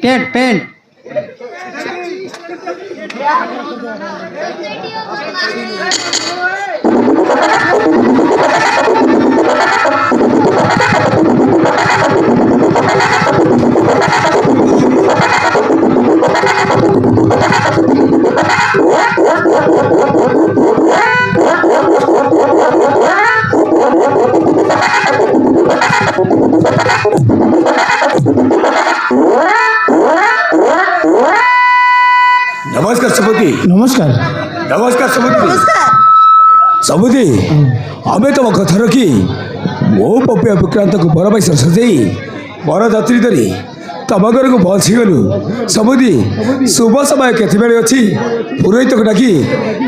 Paint paint नमस्कार सबुदी। नमस्कार नमस्कार सबुदी। सबुदी आमे तुम कथा रखी मो पपिया विक्रांत को बर पैसा सजाई बर जात्री धरी तम घर को पहुँची गलु। सबुदी शुभ समय केते अच्छी पुरोहित को डाकी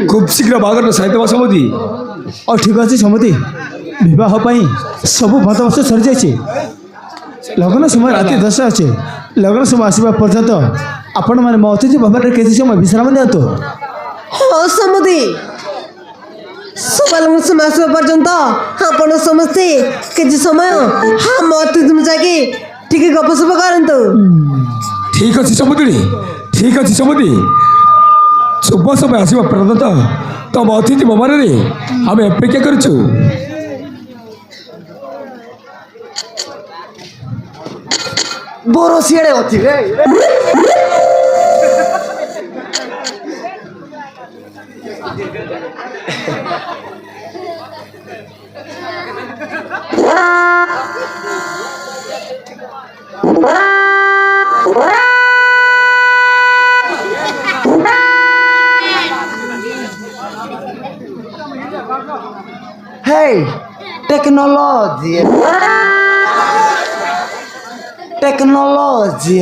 खूब शीघ्र बागर साइदेव। सबुदी और ठीक अच्छे समति विवाह सब बंदोबस्त सरी जाइए। लगन समय राति 10 अच्छे लगन समय आसवा पर्यंत आपण मैंने मो अतिथि भवन किसी समय विश्राम दिखातु। हाँ समुदी सकाल समय आसवा पर्यंत आपण समस्ते किसी समय हाँ मो अतिथि जाके ठीक गपसप करतु। ठीक अच्छे समुद्री ठीक अच्छे समुद्री शुभ समय आसवा पर्यंत तम अतिथि भवन में आम अपेक्षा करुचु। बोरो सियाड़े होती रे। Hey, technology. Teknologi.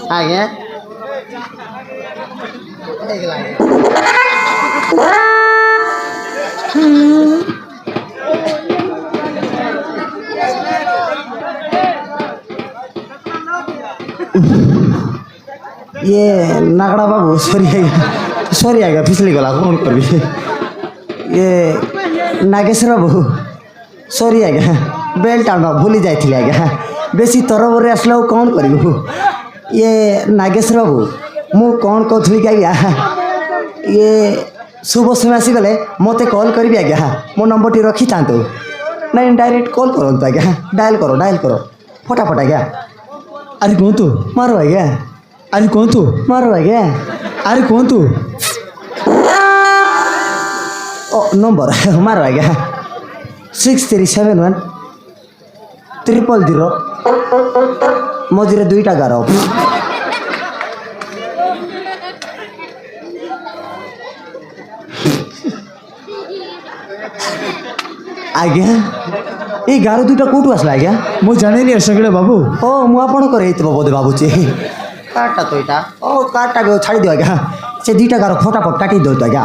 Aja. ये नागड़ा बाबू सॉरी आएगा फिसली गला कौन कर भी ये नागेश्वर बाबू सॉरी आएगा बेल्ट आना भूली जाइए आज्ञा बेसी तरबरे आसला कौन करू। ये नागेश्वर बाबू मु कौन कहूँ कि आज्ञा ये शुभ समय आसीगले मत कॉल करी आज्ञा मो नंबर टी रखी था नहीं डायरेक्ट कॉल करूँ आज्ञा डायल करो फटाफट आज्ञा। अरे कहतु मारो आज्ञा अरे कहतु मारो आज्ञा अरे कहतु नंबर मारो आज्ञा 6371 000 मझे 2टा 11 आज्ञा ये 11 2टा कौटू आसला आज्ञा मु जानी सगड़े बाबू ओ मु आपण करे बोधे भावुची कार्डटा तो यहाँ ओ कार्डटा छाड़ी दियो आज्ञा से 2टा 11 फटाफट काटी दो आज्ञा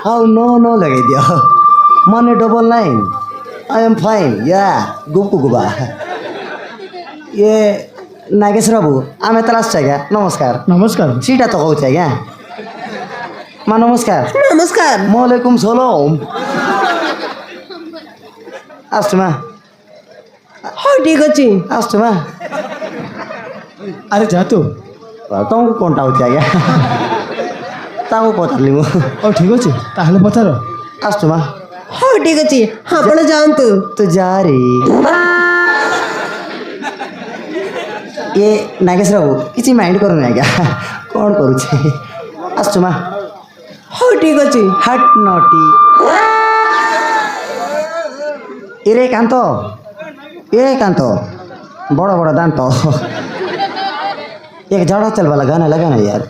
हाँ नो लगे दियो मन 99 आई एम फाइन या गुपु गुबा। ये नागेश्वर बाबू आम तलाश आज्ञा नमस्कार नमस्कार सीटा तो कहूँ आज्ञा माँ नमस्कार नमस्कार वालेकुम सलाम आसु माँ हाँ ठीक अच्छे आसु माँ अरे जा तू तुमको कौन टाउच आज्ञा ताऊ पचारि मु ओ ठीक अच्छे ताहले पचार आसु माँ हाँ ठीक अच्छे हाँ ଆପଣ ଯାଆନ୍ତୁ तो जा रे ये नागेश्वर बाबू किसी माइंड करूनी आज्ञा कौन करुचे आसु माँ हाँ ठीक अच्छे हट नटी इरे कांत बड़ बड़ दांत एक झाड़ा चल वाला गाना लगाना यार।